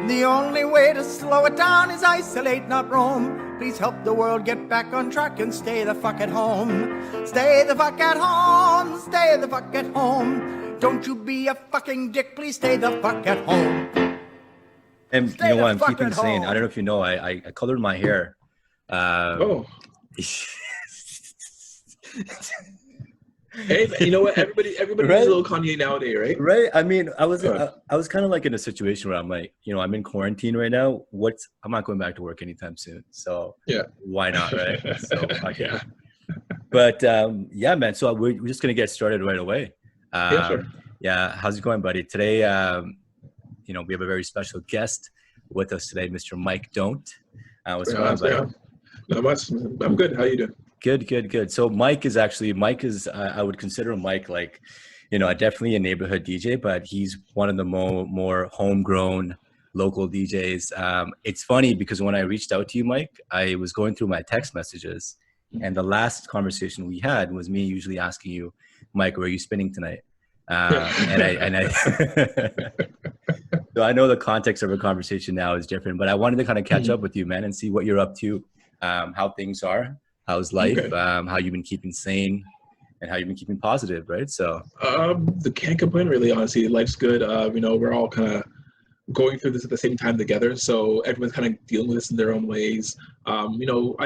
The only way to slow it down is isolate, not roam. Please help the world get back on track and stay the fuck at home. Stay the fuck at home. Stay the fuck at home. Don't you be a fucking dick. Please stay the fuck at home. And you know what? I'm keeping sane. I don't know if you know, I colored my hair. Hey, you know what? Everybody right? needs a little Kanye nowadays, right? Right. I mean, I was kind of like in a situation where I'm like, you know, I'm in quarantine right now. I'm not going back to work anytime soon. So yeah, why not, right? So yeah. But yeah, man. So we're just gonna get started right away. Yeah, sure. Yeah. How's it going, buddy? Today, you know, we have a very special guest with us today, Mr. Mike Don't. What's going on, buddy? Not much. I'm good. How you doing? Good. So Mike is I would consider Mike like, you know, definitely a neighborhood DJ, but he's one of the more homegrown local DJs. It's funny because when I reached out to you, Mike, I was going through my text messages, and the last conversation we had was me usually asking you, Mike, where are you spinning tonight? And I so I know the context of our conversation now is different, but I wanted to kind of catch up with you, man, and see what you're up to, how things are. How's life? Okay. How you've been keeping sane, and how you've been keeping positive, right? So, can't complain really. Honestly, life's good. You know, we're all kind of going through this at the same time together, so everyone's kind of dealing with this in their own ways. You know,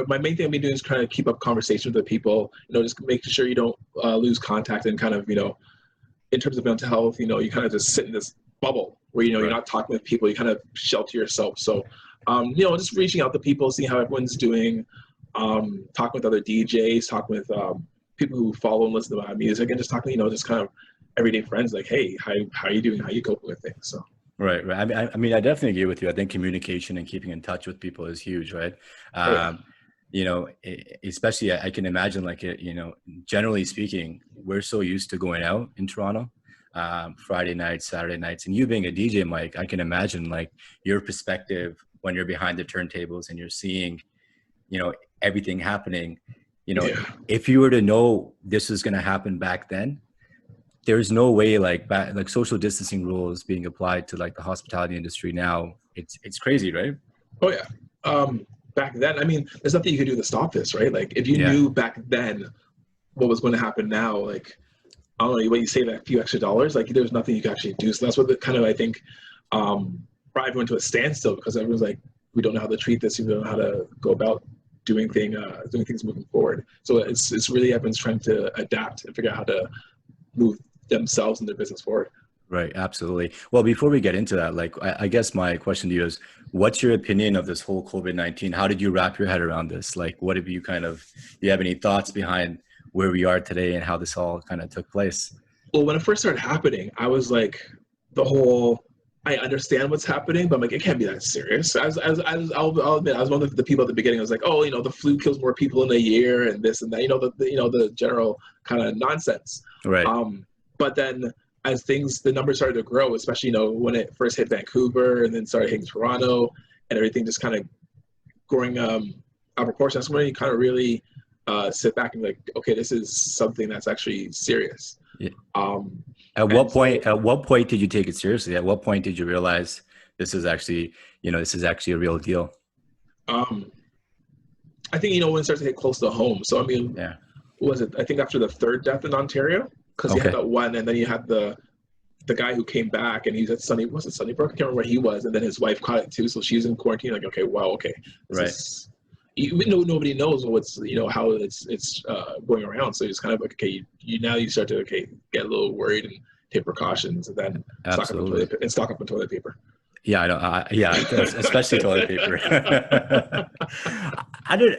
my main thing I've been doing is trying to keep up conversations with people. You know, just making sure you don't lose contact, and kind of, you know, in terms of mental health, you know, you kind of just sit in this bubble where, you know, you're not talking with people. You kind of shelter yourself. So, you know, just reaching out to people, seeing how everyone's doing. Talking with other DJs, talking with people who follow and listen to my music, and just talking, you know, just kind of everyday friends, like, hey, how are you doing? How you coping with things? So right. I mean, I definitely agree with you. I think communication and keeping in touch with people is huge, right? You know, especially I can imagine, like, you know, generally speaking, we're so used to going out in Toronto, Friday nights, Saturday nights, and you being a DJ, Mike, I can imagine like your perspective when you're behind the turntables and you're seeing, you know, everything happening. You know, if you were to know this was going to happen back then, there's no way like social distancing rules being applied to like the hospitality industry now. It's crazy, right? Oh yeah. Back then, I mean, there's nothing you could do to stop this, right? Like if you knew back then what was going to happen now, like, I don't know, when you save that few extra dollars, like there's nothing you can actually do. So that's what I think brought everyone to a standstill, because everyone's like, we don't know how to treat this, we don't know how to go about doing things moving forward. So it's really everyone's trying to adapt and figure out how to move themselves and their business forward. Right, absolutely. Well, before we get into that, like, I guess my question to you is, what's your opinion of this whole COVID-19? How did you wrap your head around this? Like, what have you do you have any thoughts behind where we are today and how this all kind of took place? Well, when it first started happening, I was like, I understand what's happening, but I'm like, it can't be that serious. I'll admit, I was one of the people at the beginning. I was like, oh, you know, the flu kills more people in a year, and this and that. You know, the general kind of nonsense. Right. But then as the numbers started to grow, especially, you know, when it first hit Vancouver and then started hitting Toronto, and everything just kind of growing out of proportion, that's when you kind of really sit back and be like, okay, this is something that's actually serious. Yeah. At what point did you take it seriously? At what point did you realize this is actually a real deal? I think, you know, when it starts to hit close to home. So, I mean, was it, I think after the third death in Ontario? Because you had that one, and then you had the guy who came back, and he's at Sunnybrook? I can't remember where he was, and then his wife caught it too, so she was in quarantine. Like, okay, wow, okay. Even though nobody knows what's, you know, how it's going around, so it's kind of like, okay, you start to get a little worried and take precautions, and then stock up on toilet paper. Yeah, I know. Especially toilet paper.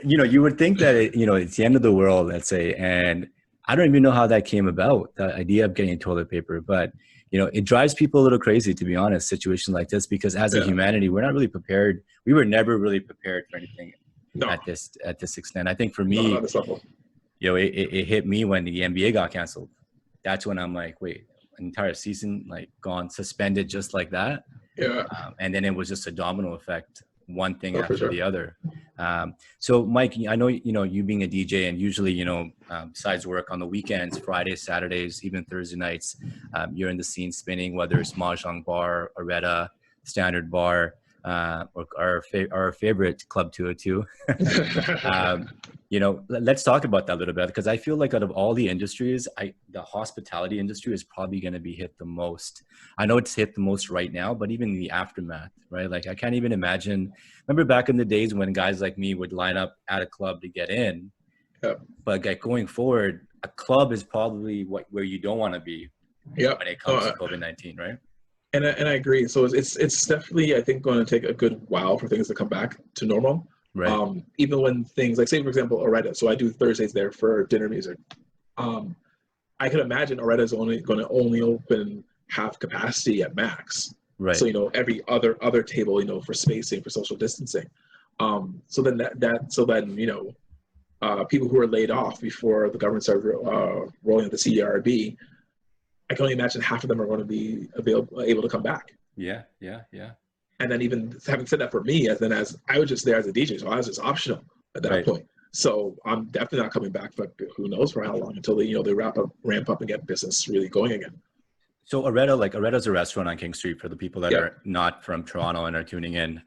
You would think that it's the end of the world, let's say, and I don't even know how that came about, the idea of getting toilet paper, but it drives people a little crazy, to be honest, situations like this, because as a humanity, we're not really prepared. We were never really prepared for anything at this extent. I think for me, it hit me when the NBA got canceled. That's when I'm like, wait, an entire season like gone, suspended just like that. Yeah. And then it was just a domino effect, one thing after the other. So Mike, I know, you being a DJ, and usually, besides work on the weekends, Fridays, Saturdays, even Thursday nights, you're in the scene spinning, whether it's Mahjong Bar, Oretta, Standard Bar, or our favorite Club 202. You know, let's talk about that a little bit, because I feel like out of all the industries, the hospitality industry is probably going to be hit the most. I know it's hit the most right now, but even the aftermath, right? Like I can't even imagine. Remember back in the days when guys like me would line up at a club to get in, but like going forward, a club is probably where you don't want to be when it comes to COVID-19, right? And I agree. So it's definitely, I think, going to take a good while for things to come back to normal. Right. Even when things like, say, for example, Oretta. So I do Thursdays there for dinner music. I can imagine Oretta is only going to open half capacity at max. Right. So, you know, every other table, you know, for spacing, for social distancing. So then you know, people who are laid off before the government started rolling out the CERB, I can only imagine half of them are going to be able to come back. Yeah. And then even having said that, for me, as I was just there as a DJ, so I was just optional at that point. So I'm definitely not coming back for who knows for how long, until they ramp up and get business really going again. So Oretta's a restaurant on King Street, for the people that are not from Toronto and are tuning in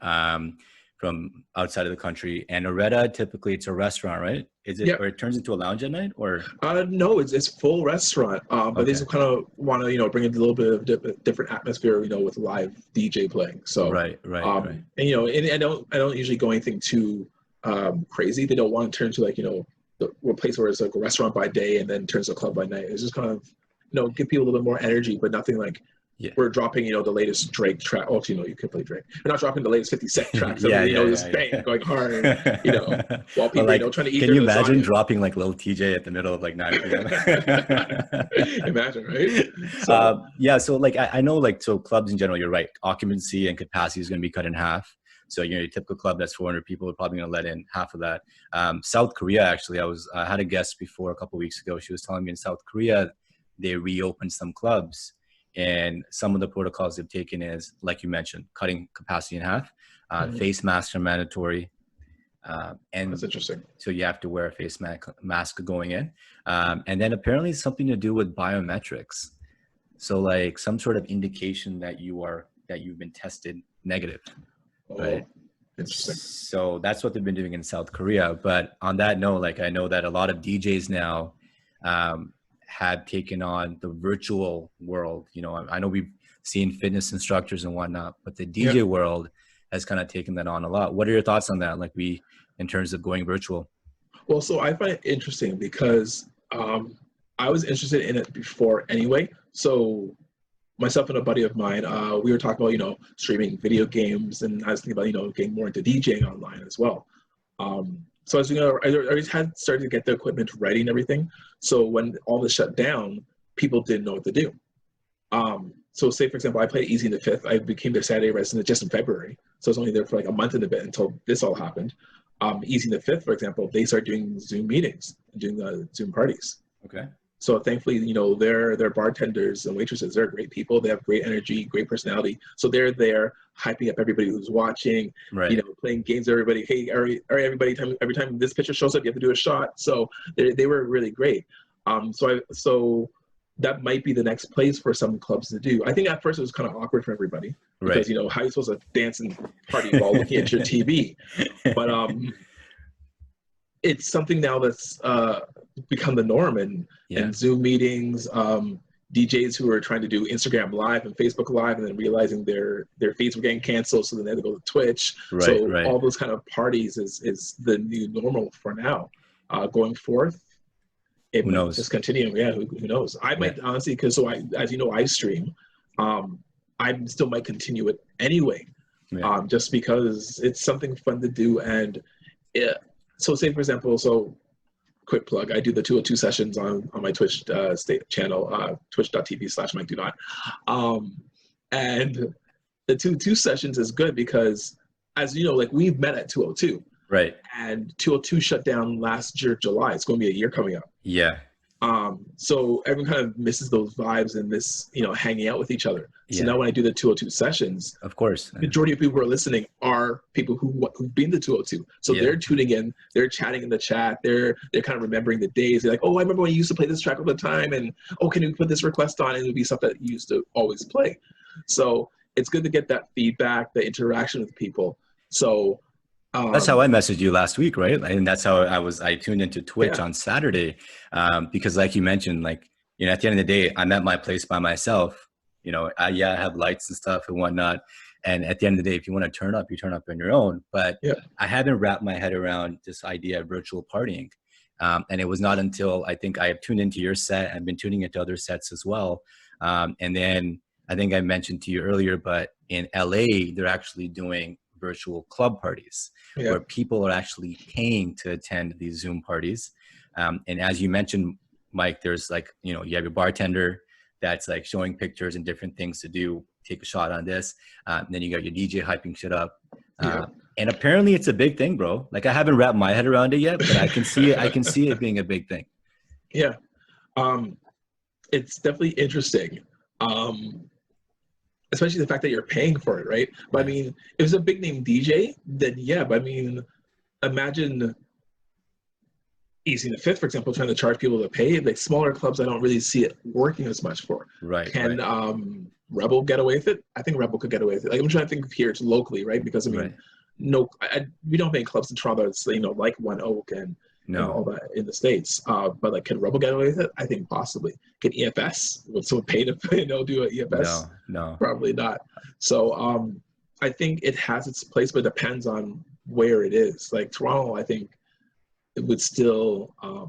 from outside of the country. And Oretta, typically it's a restaurant, right? Is it, or it turns into a lounge at night, or? No, it's full restaurant. But they just kind of want to, you know, bring in a little bit of different atmosphere, you know, with live DJ playing. So right. And you know, and I don't usually go anything too crazy. They don't want to turn to, like, you know, a place where it's like a restaurant by day and then turns to a club by night. It's just kind of, you know, give people a little bit more energy, but nothing like, we're dropping, you know, the latest Drake track. Oh, you know, you could play Drake. We're not dropping the latest 50 Cent track. So you know, this bang going hard, you know, while people, like, you know, trying to eat. Can you imagine dropping like Lil TJ at the middle of like 9 p.m.? Imagine, right? So, so like I know, like, so clubs in general, you're right, occupancy and capacity is going to be cut in half. So, you know, your typical club that's 400 people are probably going to let in half of that. South Korea, actually, I had a guest before a couple of weeks ago. She was telling me in South Korea, they reopened some clubs. And some of the protocols they've taken is, like you mentioned, cutting capacity in half. Face masks are mandatory. And that's interesting. So you have to wear a face mask going in. And then apparently something to do with biometrics. So like some sort of indication that you've been tested negative. Right. Interesting. So that's what they've been doing in South Korea. But on that note, like I know that a lot of DJs now have taken on the virtual world. You know, I know we've seen fitness instructors and whatnot, but the DJ world has kind of taken that on a lot. What are your thoughts on that? Like in terms of going virtual? Well, so I find it interesting because I was interested in it before anyway. So myself and a buddy of mine, we were talking about, you know, streaming video games, and I was thinking about, you know, getting more into DJing online as well. So as you know, I already had started to get the equipment ready and everything. So when all this shut down, people didn't know what to do. So say, for example, I played Easy in the Fifth. I became their Saturday resident just in February. So I was only there for like a month and a bit until this all happened. Easy in the Fifth, for example, they started doing Zoom meetings, doing Zoom parties. Okay. So thankfully, you know, they're bartenders and waitresses. They're great people. They have great energy, great personality. So they're there hyping up everybody who's watching, you know, playing games with everybody. Hey, all right, everybody, every time this picture shows up, you have to do a shot. So they were really great. So that might be the next place for some clubs to do. I think at first it was kind of awkward for everybody because, you know, how are you supposed to dance and party while looking at your TV? But it's something now that's become the norm, and Zoom meetings, DJs who are trying to do Instagram Live and Facebook Live and then realizing their feeds were getting canceled, so then they had to go to Twitch. All those kind of parties is the new normal for now. Going forth, it might just continue. Yeah, who knows? I might honestly, because as you know, I stream. I still might continue it anyway, just because it's something fun to do. And so say, for example, quick plug, I do the 202 sessions on my Twitch channel, twitch.tv/MikeDoNot. And the 202 sessions is good because, as you know, like we've met at 202. Right. And 202 shut down last year, July. It's going to be a year coming up. Yeah. So everyone kind of misses those vibes and this, you know, hanging out with each other. So now when I do the 202 sessions, of course, the majority of people who are listening are people who've been to 202. So they're tuning in, they're chatting in the chat, they're kind of remembering the days. They're like, oh, I remember when you used to play this track all the time, and oh, can you put this request on? And it would be stuff that you used to always play. So it's good to get that feedback, the interaction with people. So that's how I messaged you last week, right? And that's how I tuned into Twitch on Saturday, because like you mentioned, like, you know, at the end of the day, I'm at my place by myself. You know, I have lights and stuff and whatnot. And at the end of the day, if you want to turn up, you turn up on your own. But I haven't wrapped my head around this idea of virtual partying. And it was not until I think I have tuned into your set. I've been tuning into other sets as well. And then I think I mentioned to you earlier, but in LA, they're actually doing virtual club parties where people are actually paying to attend these Zoom parties. And as you mentioned, Mike, there's like, you know, you have your bartender that's like showing pictures and different things to do. Take a shot on this. And then you got your DJ hyping shit up. And apparently it's a big thing, bro. Like I haven't wrapped my head around it yet, but I can see it. I can see it being a big thing. Yeah. It's definitely interesting. Especially the fact that you're paying for it, right? But I mean, if it's a big name DJ, then yeah, but I mean, imagine Easy the Fifth, for example, trying to charge people to pay. Like smaller clubs, I don't really see it working as much for. Can Rebel get away with it? I think Rebel could get away with it. Like I'm trying to think here locally, right? Because I mean, we don't have any clubs in Toronto that's, you know, like One Oak and all that in the States. But like, can Rebel get away with it? I think possibly. Can EFS? Would someone pay to do an EFS? No, probably not. So I think it has its place, but it depends on where it is. Like Toronto, I think it would still. I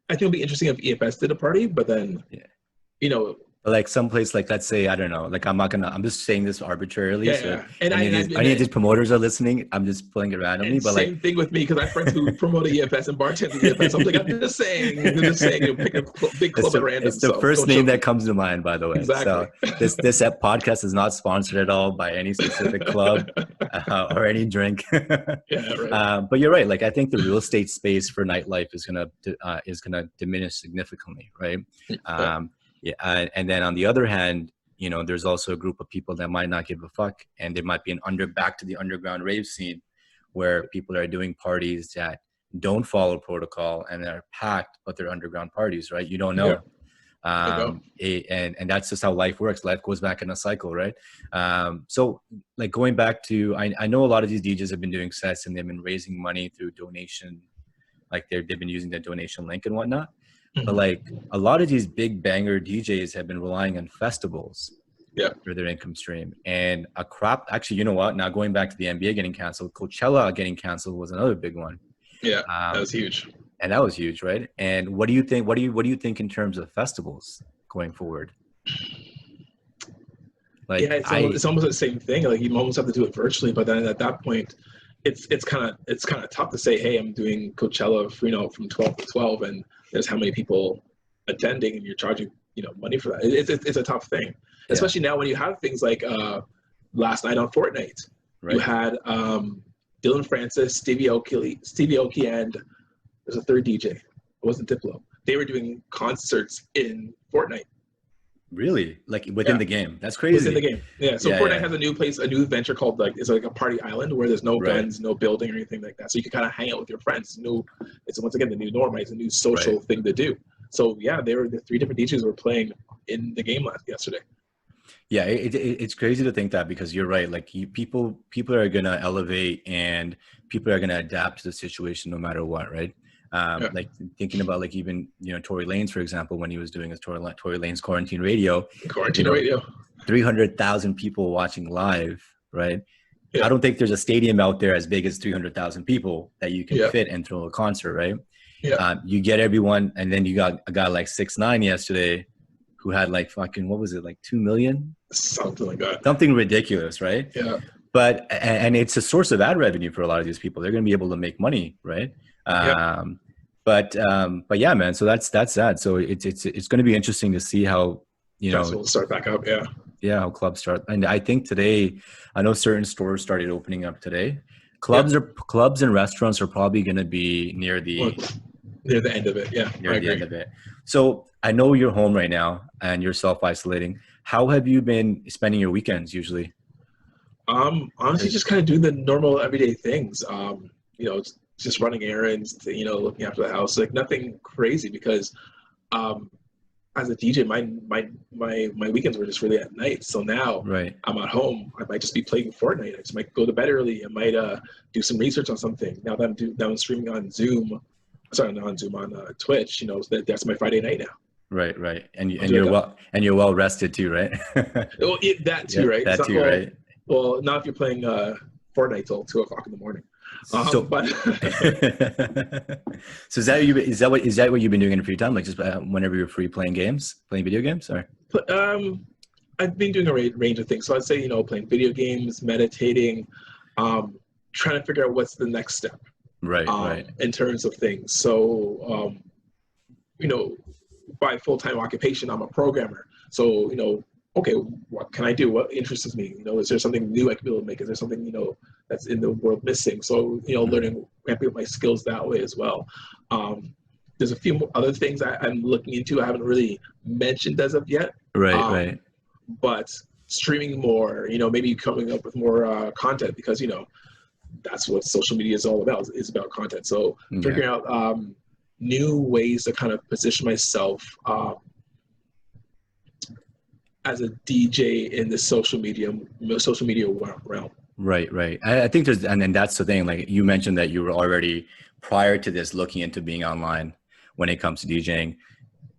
think it'd be interesting if EFS did a party, but then, you know. Like someplace like, let's say, I don't know, like I'm just saying this arbitrarily. And any of these promoters are listening, I'm just pulling it randomly. But same thing with me, because I have friends who promote EFS and bartend EFS. I'm like, I'm just saying, you pick a big club at random. It's the first name that comes to mind, by the way. Exactly. So this podcast is not sponsored at all by any specific club or any drink. But you're right. Like I think the real estate space for nightlife is gonna diminish significantly, right? And then on the other hand, you know, there's also a group of people that might not give a fuck, and there might be back to the underground rave scene where people are doing parties that don't follow protocol and they're packed, but they're underground parties, right? You don't know. And that's just how life works. Life goes back in a cycle, right? So like going back to, I know a lot of these DJs have been doing sets and they've been raising money through donation, like they've been using the donation link and whatnot. But like a lot of these big banger DJs have been relying on festivals for their income stream. And actually, you know what? Now going back to the NBA getting canceled, Coachella getting canceled was another big one. That was huge. And that was huge, right? And what do you think? What do you think in terms of festivals going forward? Like, it's almost the same thing. Like you almost have to do it virtually, but then at that point, it's kind of tough to say, hey, I'm doing Coachella, from 12 to 12, and there's how many people attending, and you're charging, money for that. It's a tough thing, especially now when you have things like last night on Fortnite, you had Dylan Francis, Stevie Aoki, and there's a third DJ. It wasn't Diplo. They were doing concerts in Fortnite. Really? Like within the game? That's crazy. Within the game, yeah. So Fortnite has a new venture called it's like a party island where there's no guns, no building or anything like that. So you can kind of hang out with your friends. It's once again the new norm. Right? It's a new social thing to do. So the 3 different DJs were playing in the game yesterday. Yeah, it's crazy to think that, because you're right. Like people are gonna elevate and people are gonna adapt to the situation no matter what, right? Like thinking about like even Tory Lanez, for example, when he was doing his Tory Lanez quarantine radio, 300,000 people watching live, right? I don't think there's a stadium out there as big as 300,000 people that you can fit and throw a concert, right? You get everyone, and then you got a guy like 6ix9ine yesterday who had like fucking, what was it, like 2 million, something like that, something ridiculous, right? But and it's a source of ad revenue for a lot of these people. They're going to be able to make money, right? But yeah, man. So that's that. So it's going to be interesting to see how will start back up. How clubs start. And I think today, I know certain stores started opening up today. Clubs and restaurants are probably going to be near the end of it. Near the end of it. So I know you're home right now and you're self-isolating. How have you been spending your weekends usually? Honestly, just kind of doing the normal everyday things. Just running errands, looking after the house, like nothing crazy, because I as a DJ, my weekends were just really at night. So now I'm at home. I might just be playing Fortnite. I just might go to bed early. I might do some research on something. Now that I'm streaming on Zoom, sorry, not on Zoom, on Twitch. You know, that's my Friday night now. Right. And you're well rested too, right? Well, that too, right? That too, right? Well, not if you're playing Fortnite till 2:00 in the morning. So, but so is that what you've been doing in your free time? Like just whenever you're free playing video games, or? I've been doing a range of things. So I'd say, you know, playing video games, meditating, trying to figure out what's the next step. Right. In terms of things. So, you know, by full-time occupation, I'm a programmer. So, you know, okay, what can I do? What interests me? You know, is there something new I can be able to make? Is there something, you know, that's in the world missing? So, you know, ramping up my skills that way as well. There's a few other things I'm looking into. I haven't really mentioned as of yet. Right. But streaming more, you know, maybe coming up with more content, because, you know, that's what social media is all about, is about content. So figuring out new ways to kind of position myself as a DJ in the social media realm. Right. I think and that's the thing, like you mentioned that you were already, prior to this, looking into being online when it comes to DJing.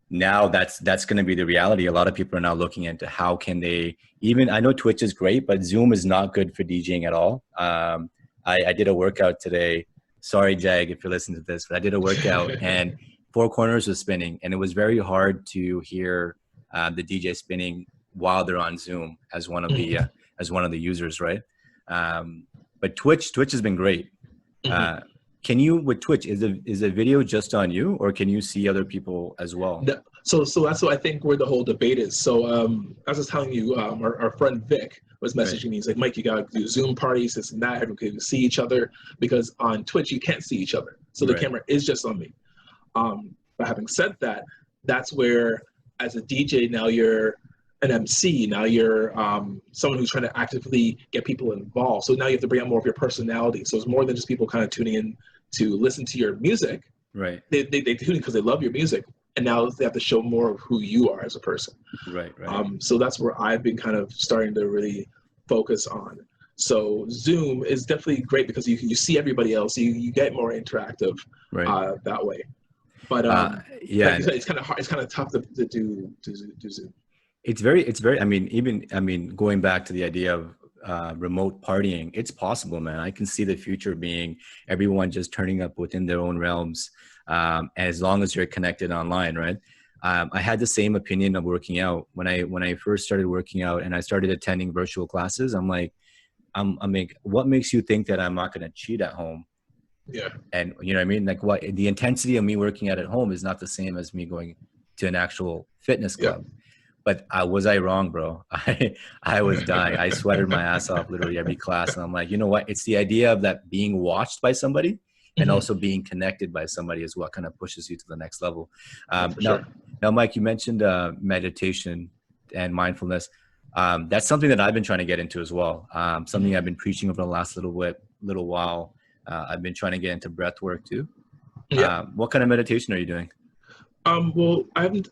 Now that's going to be the reality. A lot of people are now looking into how can they, even, I know Twitch is great, but Zoom is not good for DJing at all. I did a workout today. Sorry, Jag, if you're listening to this, but I did a workout and four corners was spinning, and it was very hard to hear the DJ spinning while they're on Zoom as one of the users, right? But Twitch has been great. Can you, with Twitch, is the video just on you, or can you see other people as well? So that's what I think where the whole debate is. So as I was telling you, our friend Vic was messaging me. He's like, Mike, you got to do Zoom parties, this and that. Everyone can see each other, because on Twitch, you can't see each other. So the camera is just on me. But having said that, that's where, as a DJ, now you're an MC. Now you're someone who's trying to actively get people involved. So now you have to bring out more of your personality. So it's more than just people kind of tuning in to listen to your music. Right. They tune in because they love your music. And now they have to show more of who you are as a person. Right. So that's where I've been kind of starting to really focus on. So Zoom is definitely great because you see everybody else. You get more interactive that way. But like you said, it's kind of tough to do Zoom. It's very. I mean, going back to the idea of remote partying, it's possible, man. I can see the future being everyone just turning up within their own realms, as long as you're connected online, right? I had the same opinion of working out when I first started working out and I started attending virtual classes. I'm like, what makes you think that I'm not going to cheat at home? Yeah. And you know what I mean? Like, what the intensity of me working out at home is not the same as me going to an actual fitness club. Yeah. But was I wrong, bro? I was dying. I sweated my ass off literally every class. And I'm like, you know what? It's the idea of that being watched by somebody and also being connected by somebody is what kind of pushes you to the next level. Now, Mike, you mentioned meditation and mindfulness. That's something that I've been trying to get into as well. Something I've been preaching over the last little while. I've been trying to get into breath work too. Yeah. What kind of meditation are you doing? Well, I'm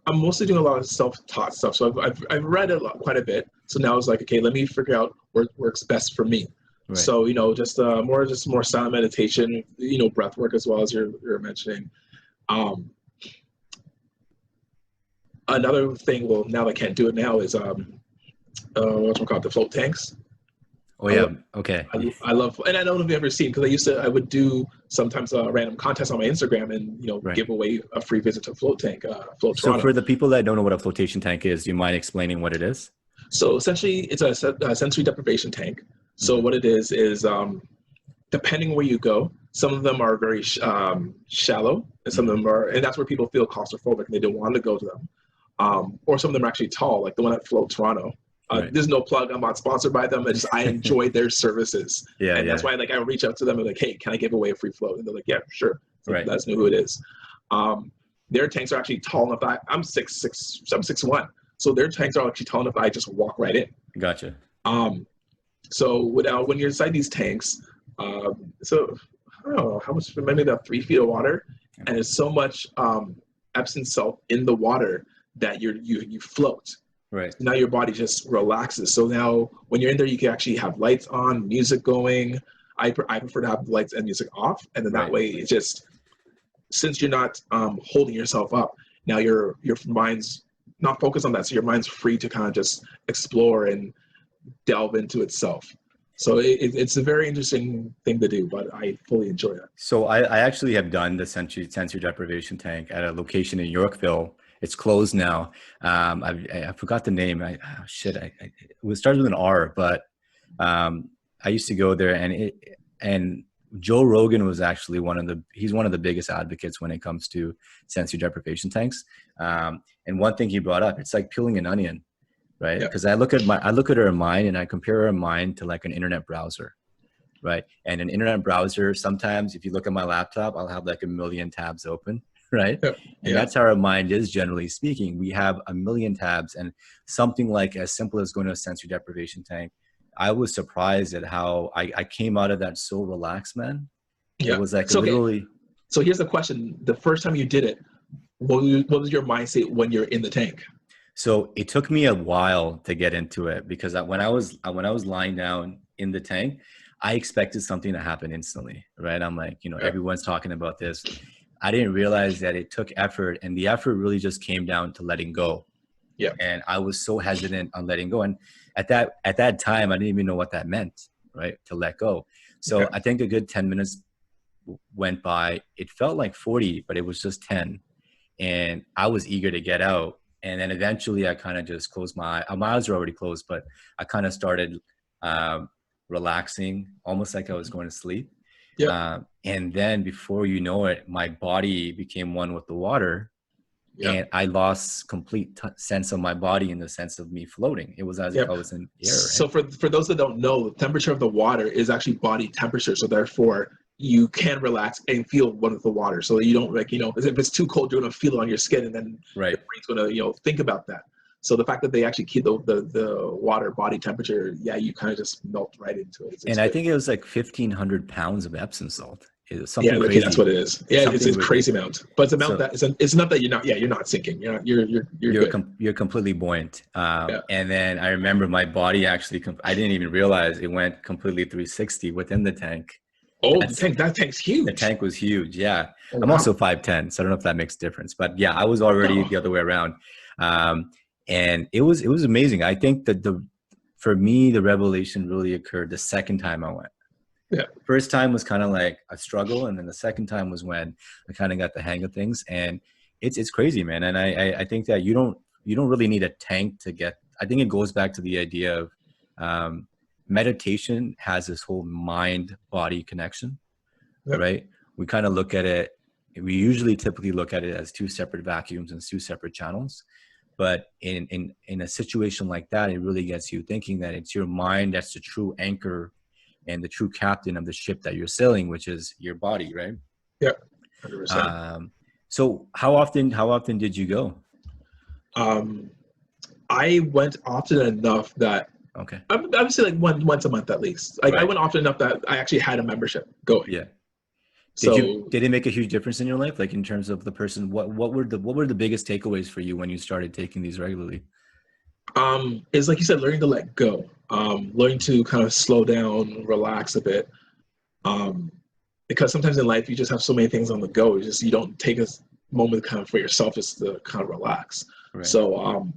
mostly doing a lot of self-taught stuff. So I've read quite a bit. So now it's like, okay, let me figure out what works best for me. Right. So, you know, just more silent meditation, you know, breath work as well as you're mentioning. Another thing, well, now I can't do it now, is the float tanks. Oh yeah, okay. I love, and I don't know if you've ever seen, because I would do sometimes a random contest on my Instagram and, you know, give away a free visit to a float tank, Float Toronto. So for the people that don't know what a flotation tank is, do you mind explaining what it is? So essentially, it's a sensory deprivation tank. So what it is depending where you go, some of them are very shallow, and some of them are, and that's where people feel claustrophobic and they don't want to go to them. Or some of them are actually tall, like the one at Float Toronto. There's no plug. I'm not sponsored by them. I enjoy their services. And that's why, like, I reach out to them and like, hey, can I give away a free float? And they're like, yeah, sure. So let us know who it is. Their tanks are actually tall enough. I'm 6'1". So their tanks are actually tall enough that I just walk right in. Gotcha. So when you're inside these tanks, so I don't know how much, maybe about 3 feet of water, and there's so much Epsom salt in the water that you float. Right. Now your body just relaxes. So now when you're in there, you can actually have lights on, music going. I prefer to have the lights and music off, and then that way it just, since you're not holding yourself up, now your mind's not focused on that, so your mind's free to kind of just explore and delve into itself. So it's a very interesting thing to do, but I fully enjoy it. So I actually have done the sensory deprivation tank at a location in Yorkville. It's closed now. I forgot the name. It started with an R, but I used to go there, and Joe Rogan was actually he's one of the biggest advocates when it comes to sensory deprivation tanks. And one thing he brought up, it's like peeling an onion, right? Because I look at her mind and I compare her mind to like an internet browser, right? And an internet browser, sometimes if you look at my laptop, I'll have like a million tabs open, right? And that's how our mind is, generally speaking. We have a million tabs, and something like as simple as going to a sensory deprivation tank, I was surprised at how I came out of that so relaxed, man. It was like literally. So here's the question: the first time you did it, what was your mindset when you're in the tank? So it took me a while to get into it, because when I was lying down in the tank, I expected something to happen instantly, right? I'm like, everyone's talking about this. I didn't realize that it took effort, and the effort really just came down to letting go. Yeah. And I was so hesitant on letting go. And at that time, I didn't even know what that meant, right? To let go. So I think a good 10 minutes went by. It felt like 40, but it was just 10. And I was eager to get out. And then eventually I kind of just closed my eyes were already closed, but I kind of started relaxing, almost like I was going to sleep. Yeah. And then before you know it, my body became one with the water. Yeah. And I lost complete sense of my body, in the sense of me floating. It was as if I was in air. Right? So for those that don't know, the temperature of the water is actually body temperature. So therefore, you can relax and feel one with the water. So you don't if it's too cold, you're going to feel it on your skin, and then your brain's going to think about that. So the fact that they actually keep the water body temperature, you kind of just melt right into it. And I think it was like 1,500 pounds of Epsom salt. It was something crazy. That's what it is. Yeah, it's a crazy amount, but it's amount it's not that you're not sinking. You're completely buoyant. And then I remember my body actually, I didn't even realize it went completely 360 within the tank. Oh, that tank's huge. The tank was huge. Yeah. Oh, I'm also 5'10", so I don't know if that makes a difference, but yeah, I was already the other way around. And it was amazing. I think that for me, the revelation really occurred the second time I went. Yeah. First time was kind of like a struggle, and then the second time was when I kind of got the hang of things, and it's crazy, man. And I think that you don't really need a tank to get. I think it goes back to the idea of meditation has this whole mind-body connection, right? We kind of look at it. We usually typically look at it as two separate vacuums and two separate channels. But in a situation like that, it really gets you thinking that it's your mind that's the true anchor and the true captain of the ship that you're sailing, which is your body, right? Yeah, 100%. So how often did you go? I went often enough that I would say like once a month at least. Like I went often enough that I actually had a membership going. Yeah. Did it make a huge difference in your life? Like in terms of the person, what were the biggest takeaways for you when you started taking these regularly? It's like you said, learning to let go, learning to kind of slow down, relax a bit. Because sometimes in life you just have so many things on the go. You don't take a moment kind of for yourself just to kind of relax. Right. So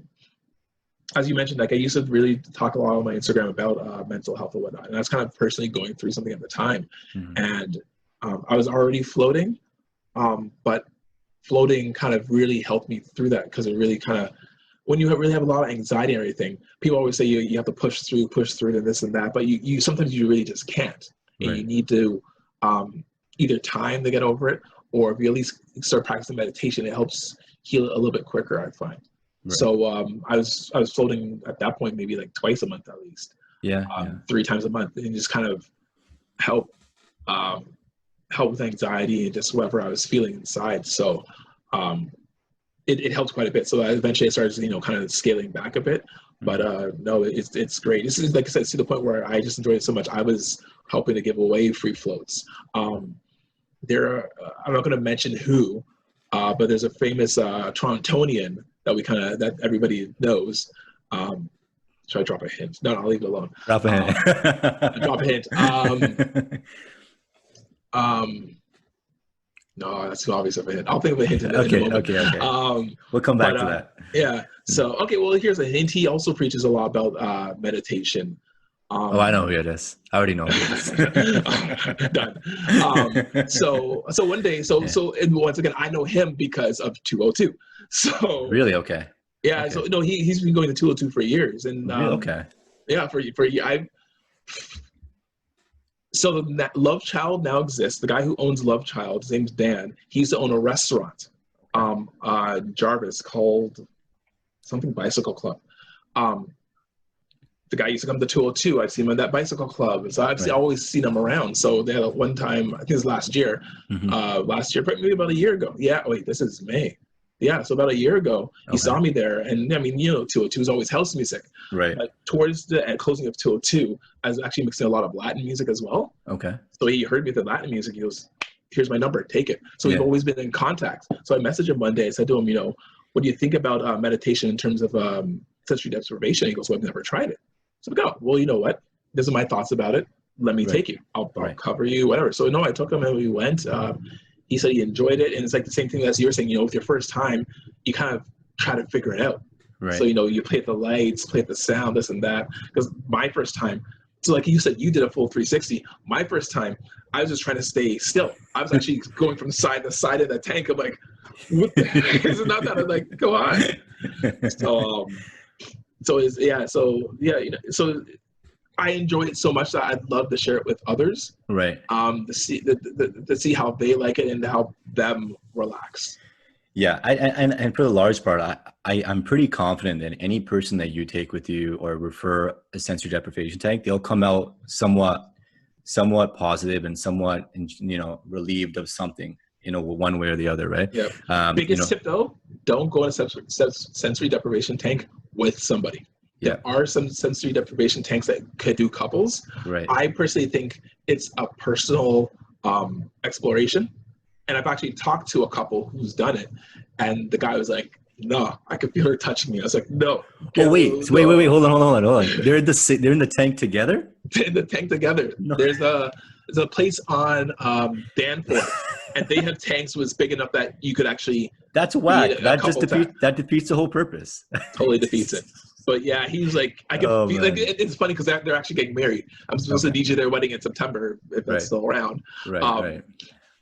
as you mentioned, like I used to really talk a lot on my Instagram about mental health and whatnot, and I was kind of personally going through something at the time. Mm-hmm. And I was already floating, but floating kind of really helped me through that, because it really kind of, when you really have a lot of anxiety and everything, people always say you have to push through and this and that, but you sometimes you really just can't. And you need to either time to get over it, or if you at least start practicing meditation, it helps heal it a little bit quicker, I find. Right. So I was floating at that point maybe like twice a month at least. 3 times a month, and just kind of help with anxiety and just whatever I was feeling inside. So it helps quite a bit. So eventually I started, kind of scaling back a bit. But no, it's great. This is, like I said, to the point where I just enjoyed it so much. I was helping to give away free floats. I'm not going to mention who, but there's a famous Torontonian that everybody knows. Should I drop a hint? No, I'll leave it alone. Drop a hint. Drop a hint. No, that's too obvious of a hint. I'll think of a hint in a moment. Okay. We'll come back to that. Yeah. So, okay, well, here's a hint. He also preaches a lot about meditation. I know who it is. I already know who it is. Done. So one day, and once again, I know him because of 202. So really, okay. Yeah. Okay. So no, he's been going to 202 for years, and really? Okay. Yeah, for so the Love Child now exists. The guy who owns Love Child, his name's Dan. He used to own a restaurant, Jarvis, called something Bicycle Club. The guy used to come to 202. I've seen him in that bicycle club. So I've always seen him around. So they had one time, I think it was last year, maybe about a year ago. Yeah, wait, this is May. Yeah, so about a year ago, he saw me there. And I mean, 202 is always house music. Right. But towards the closing of 202, I was actually mixing a lot of Latin music as well. Okay. So he heard me with the Latin music. He goes, here's my number, take it. So we've always been in contact. So I messaged him one day. I said to him, what do you think about meditation in terms of sensory deprivation? He goes, well, I've never tried it. So we go, well, you know what? These are my thoughts about it. Let me take you. I'll cover you, whatever. So no, I took him and we went. He said he enjoyed it. And it's like the same thing as you were saying, with your first time, you kind of try to figure it out. Right. So, you play the lights, play the sound, this and that. Because my first time, so like you said, you did a full 360. My first time, I was just trying to stay still. I was actually going from side to side of the tank. I'm like, what the heck is it not that? I'm like, go on. So I enjoy it so much that I'd love to share it with others. Right. To see how they like it and to help them relax. Yeah, and for the large part, I'm pretty confident that any person that you take with you or refer a sensory deprivation tank, they'll come out somewhat positive and somewhat relieved of something, one way or the other, right? Yeah. Biggest tip though, don't go in a sensory deprivation tank with somebody. There are some sensory deprivation tanks that could do couples. Right. I personally think it's a personal exploration. And I've actually talked to a couple who's done it. And the guy was like, no, I could feel her touching me. I was like, no. Oh, wait, hold on. They're in the tank together? In the tank together. No. There's a place on Danforth, and they have tanks was big enough that you could actually. That's whack. That defeats the whole purpose. Totally defeats it. But yeah, he's like, I can feel like it's funny because they're actually getting married. I'm supposed to DJ their wedding in September if that's still around. Right.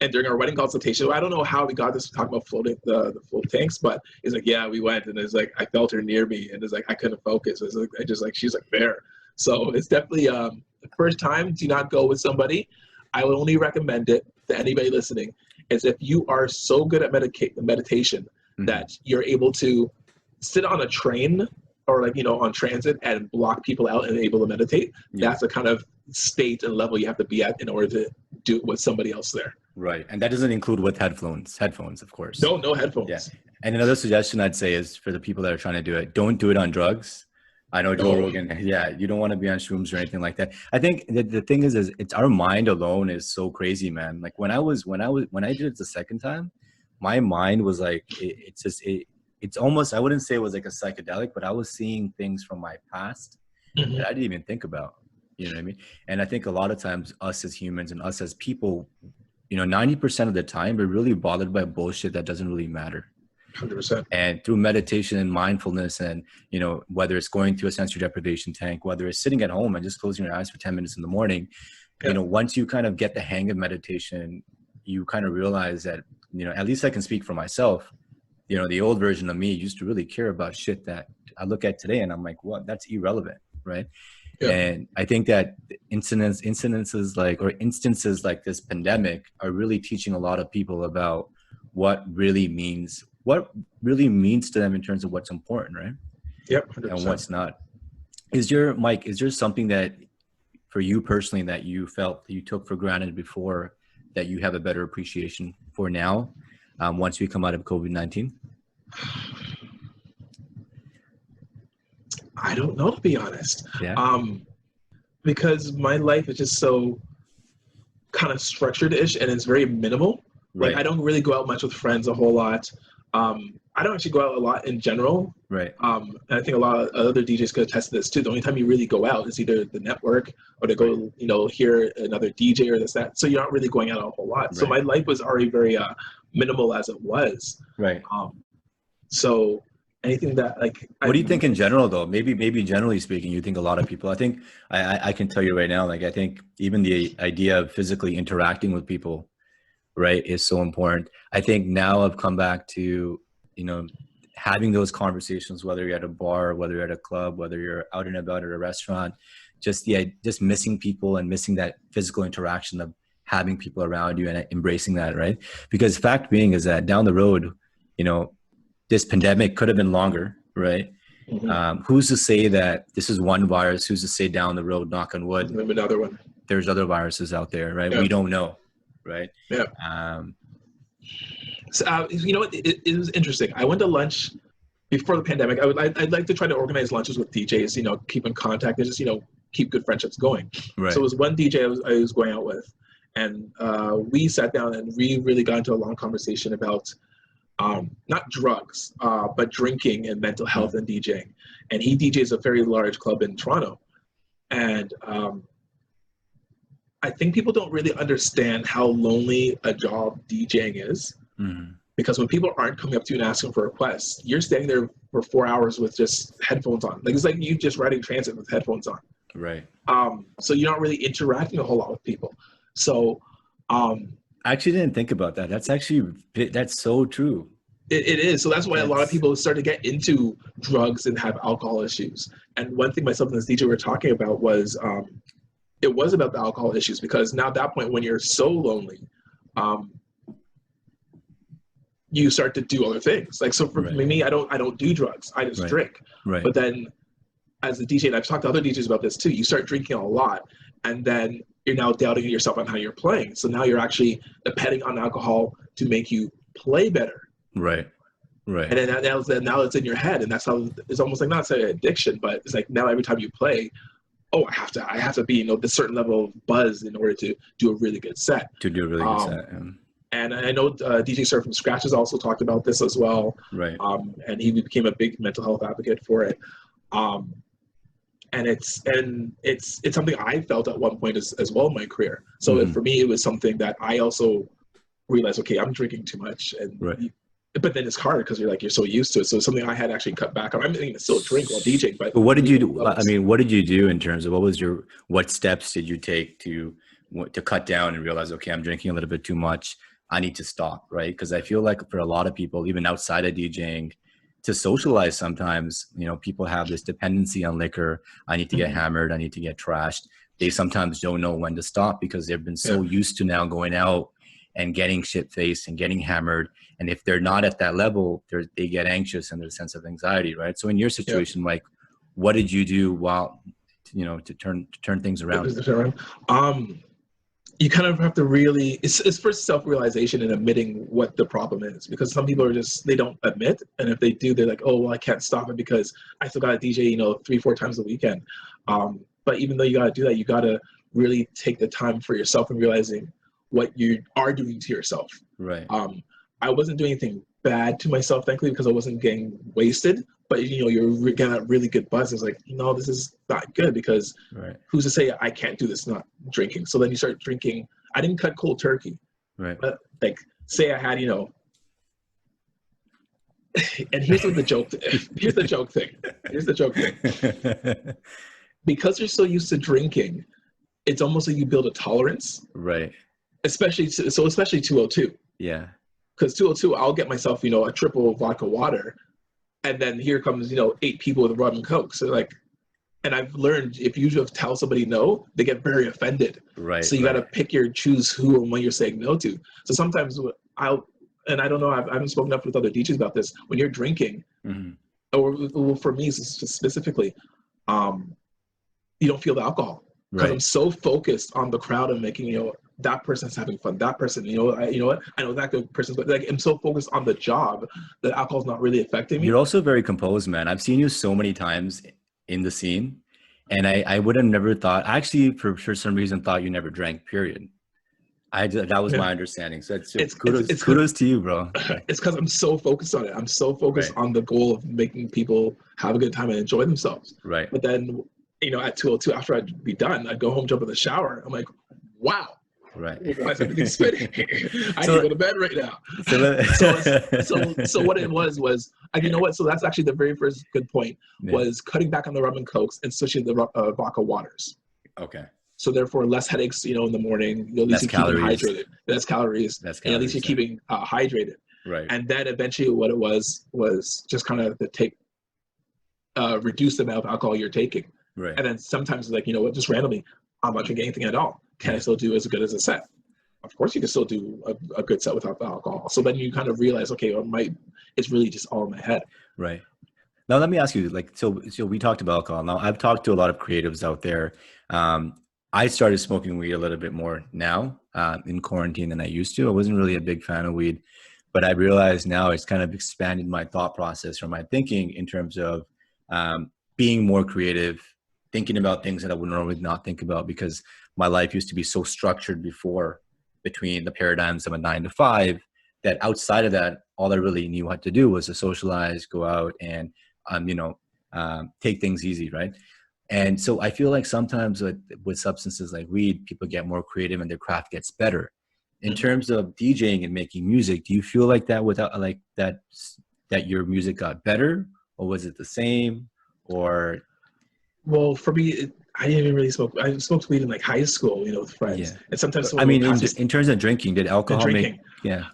And during our wedding consultation, I don't know how we got this talking about floating the float tanks, but it's like, yeah, we went, and it's like I felt her near me, and it's like I couldn't focus. It's like she's like there. So it's definitely the first time. Do not go with somebody. I would only recommend it to anybody listening. Is if you are so good at meditation that you're able to sit on a train or on transit and block people out and able to meditate. Yeah. That's the kind of state and level you have to be at in order to do it with somebody else there. Right. And that doesn't include with headphones, of course. No headphones. Yeah. And another suggestion I'd say is for the people that are trying to do it, don't do it on drugs. I know Joe Rogan. Yeah. You don't want to be on shrooms or anything like that. I think the thing is it's our mind alone is so crazy, man. Like when I did it the second time, my mind was like, it's almost, I wouldn't say it was like a psychedelic, but I was seeing things from my past that I didn't even think about. You know what I mean? And I think a lot of times us as humans and us as people, 90% of the time, we're really bothered by bullshit that doesn't really matter. 100%. And through meditation and mindfulness and, whether it's going through a sensory deprivation tank, whether it's sitting at home and just closing your eyes for 10 minutes in the morning, once you kind of get the hang of meditation, you kind of realize that, at least I can speak for myself. The old version of me used to really care about shit that I look at today and I'm like, what? That's irrelevant, right? Yeah. And I think that instances like this pandemic are really teaching a lot of people about what really means to them in terms of what's important, right? Yep. 100%. And what's not. Is there something that for you personally that you felt that you took for granted before that you have a better appreciation for now? Once we come out of COVID-19? I don't know, to be honest. Yeah. Because my life is just so kind of structured-ish and it's very minimal. Right. Like I don't really go out much with friends a whole lot. I don't actually go out a lot in general. Right. And I think a lot of other DJs could attest to this too. The only time you really go out is either the network or to go, hear another DJ or this, that. So you're not really going out a whole lot. Right. So my life was already very minimal as it was. Right. So anything that what do you think in general though? Maybe generally speaking, you think a lot of people, I think I can tell you right now, I think even the idea of physically interacting with people, right, is so important. I think now I've come back to, having those conversations, whether you're at a bar, whether you're at a club, whether you're out and about at a restaurant, just missing people and missing that physical interaction of having people around you and embracing that, right? Because fact being is that down the road, this pandemic could have been longer, right? Mm-hmm. Who's to say that this is one virus? Who's to say down the road, knock on wood, another one? There's other viruses out there, right? Yeah. We don't know, right? Yeah. So, it was interesting. I went to lunch before the pandemic. I'd like to try to organize lunches with DJs, keep in contact and just, keep good friendships going. Right. So it was one DJ I was going out with, and we sat down and we really got into a long conversation about not drugs, but drinking and mental health and DJing. And he DJs a very large club in Toronto. And I think people don't really understand how lonely a job DJing is. Mm-hmm. Because when people aren't coming up to you and asking for requests, you're standing there for 4 hours with just headphones on. It's like you just riding transit with headphones on. Right. So you're not really interacting a whole lot with people. So I actually didn't think about that. That's so true. It is. So that's why a lot of people start to get into drugs and have alcohol issues. And one thing myself and this DJ were talking about was it was about the alcohol issues, because now at that point when you're so lonely, you start to do other things. So for me, I don't do drugs. I just drink. Right. But then as a DJ, and I've talked to other DJs about this too, you start drinking a lot and then you're now doubting yourself on how you're playing. So now you're actually depending on alcohol to make you play better. Right. Right. And then now it's in your head, and that's how it's almost like, not say addiction, but it's like now every time you play, I have to be, this certain level of buzz in order to do a really good set. To do a really good set. Yeah. And I know DJ Sir from Scratch has also talked about this as well. Right. And he became a big mental health advocate for it. And it's something I felt at one point as well in my career. So for me, it was something that I also realized, okay, I'm drinking too much. But then it's hard because you're so used to it. So it's something I had actually cut back on. I'm going to still drink while DJing. But what did you do? I mean, what did you do in terms of what steps did you take to cut down and realize, okay, I'm drinking a little bit too much. I need to stop, right? Because I feel like for a lot of people, even outside of DJing, to socialize sometimes, people have this dependency on liquor. I need to get hammered. I need to get trashed. They sometimes don't know when to stop because they've been so used to now going out and getting shit-faced and getting hammered. And if they're not at that level, they get anxious and there's a sense of anxiety, right? So in your situation, Mike, what did you do to turn things around? You kind of have to really, it's first self-realization and admitting what the problem is, because some people they don't admit. And if they do, they're like, oh, well, I can't stop it because I still got to DJ, 3-4 times a weekend. But even though you got to do that, you got to really take the time for yourself and realizing what you are doing to yourself. Right. I wasn't doing anything bad to myself, thankfully, because I wasn't getting wasted. But you're getting that really good buzz. It's like, no, this is not good, because who's to say I can't do this not drinking? So then you start drinking. I didn't cut cold turkey. Right. But say I had, and here's what the joke. Here's the joke thing. Because you're so used to drinking, it's almost like you build a tolerance. Right. Especially 202. Yeah. Because 202, I'll get myself, a triple vodka water. And then here comes, 8 people with rum and Coke. So and I've learned if you just tell somebody no, they get very offended. Right. So you got to choose who and when you're saying no to. So sometimes I don't know, I haven't spoken up with other DJs about this. When you're drinking, or for me specifically, you don't feel the alcohol. Because I'm so focused on the crowd and making, that person's having fun. That person, you know what? I know that good person's, but I'm so focused on the job that alcohol's not really affecting me. You're also very composed, man. I've seen you so many times in the scene, and I would have never thought, actually, for some reason, thought you never drank, period. That was Yeah. my understanding. So It's kudos to you, bro. It's because I'm so focused on it. I'm so focused on the goal of making people have a good time and enjoy themselves. Right. But then, at 2:02, after I'd be done, I'd go home, jump in the shower. I'm like, wow. Right. Why is everything spinning? I So- need to go to bed right now. So what it was you know what? So that's actually the very first good point was cutting back on the rum and cokes and switching to the vodka waters. Okay. So therefore, less headaches, in the morning. At least you're keeping hydrated. Less calories. And at least you're keeping hydrated. Right. And then eventually, what it was just kind of reduce the amount of alcohol you're taking. Right. And then sometimes, like, just randomly, I'm not drinking anything at all. Can I still do as good as a set? Of course, you can still do a good set without the alcohol. So then you kind of realize, okay, it's really just all in my head. Right. Now, let me ask you, so we talked about alcohol. Now, I've talked to a lot of creatives out there. I started smoking weed a little bit more now in quarantine than I used to. I wasn't really a big fan of weed, but I realized now it's kind of expanded my thought process or my thinking in terms of being more creative, thinking about things that I would normally not think about because my life used to be so structured before between the paradigms of a 9 to 5 that outside of that, all I really knew what to do was to socialize, go out and, take things easy. Right. And so I feel like sometimes with substances like weed, people get more creative and their craft gets better. In terms of DJing and making music, do you feel like that without that your music got better, or was it the same? Or well, for me, I didn't even really smoke. I smoked weed in like high school, with friends. Yeah. And sometimes in terms of drinking, did alcohol drinking. Yeah.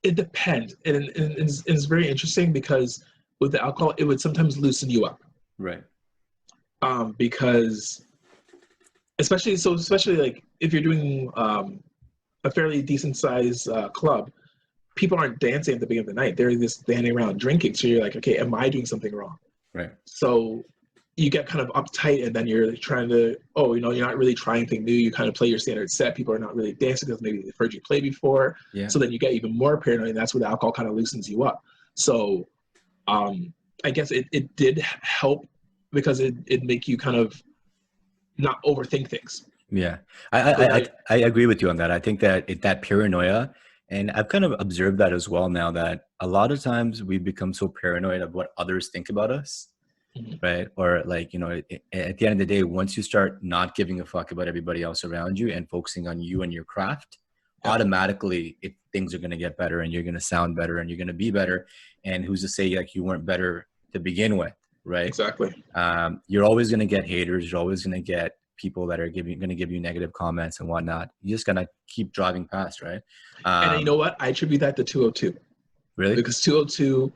It depends, and it's very interesting because with the alcohol, it would sometimes loosen you up. Right. Because especially like if you're doing a fairly decent size club, people aren't dancing at the beginning of the night. They're just standing around drinking. So you're like, okay, am I doing something wrong? Right. So you get kind of uptight, and then you're trying to, you're not really trying anything new. You kind of play your standard set. People are not really dancing because maybe they've heard you play before. Yeah. So then you get even more paranoid, and that's where the alcohol kind of loosens you up. So I guess it did help because it make you kind of not overthink things. Yeah, I agree with you on that. I think that paranoia, and I've kind of observed that as well now, that a lot of times we become so paranoid of what others think about us. Right. Or at the end of the day, once you start not giving a fuck about everybody else around you and focusing on you and your craft, automatically things are going to get better and you're going to sound better and you're going to be better. And who's to say you weren't better to begin with? Right. Exactly. You're always going to get haters. You're always going to get people that are going to give you negative comments and whatnot. You just got to keep driving past. Right. And you know what? I attribute that to 202. Really? Because 202